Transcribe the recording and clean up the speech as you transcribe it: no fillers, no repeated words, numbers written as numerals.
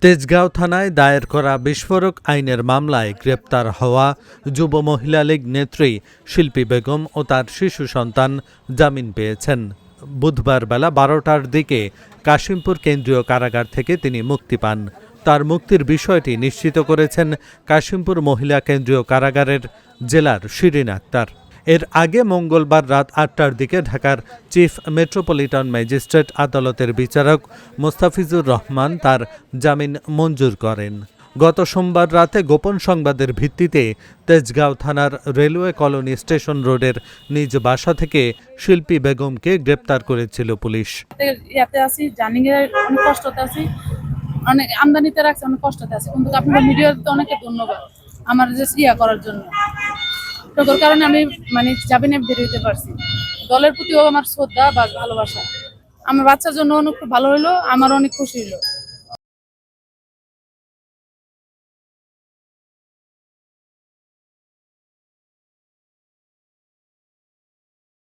তেজগাঁও থানায় দায়ের করা বিস্ফোরক আইনের মামলায় গ্রেপ্তার হওয়া যুব মহিলা লীগ নেত্রী শিল্পী বেগম ও তার শিশু সন্তান জামিন পেয়েছেন। বুধবার বেলা 12টার দিকে কাশিমপুর কেন্দ্রীয় কারাগার থেকে তিনি মুক্তি পান। তার মুক্তির বিষয়টি নিশ্চিত করেছেন কাশিমপুর মহিলা কেন্দ্রীয় কারাগারের জেলার শিরিন আক্তার। এর আগে মঙ্গলবার রাত 8টার দিকে ঢাকার চিফ মেট্রোপলিটন ম্যাজিস্ট্রেট আদালতের বিচারক মোস্তাফিজুর রহমান তার জামিন মঞ্জুর করেন। গত সোমবার রাতে গোপন সংবাদের ভিত্তিতে তেজগাঁও থানার রেলওয়ে কলোনি স্টেশন রোডের নিজ বাসা থেকে শিল্পী বেগমকে গ্রেপ্তার করেছিল পুলিশ। অনেক কষ্টতে আছি, অনেক আমদানিতে রাখছে, অনেক কষ্টতে আছে, কিন্তু আপনার মিডিয়াতে অনেকে ধন্যবাদ আমার যে করার জন্য। তোর কারণে আমি জামিনে বের হইতে পারছি। দলের প্রতিও আমার শ্রদ্ধা বা ভালোবাসা। আমার বাচ্চার জন্য অনেক ভালো হইলো, আমার অনেক খুশি হইলো।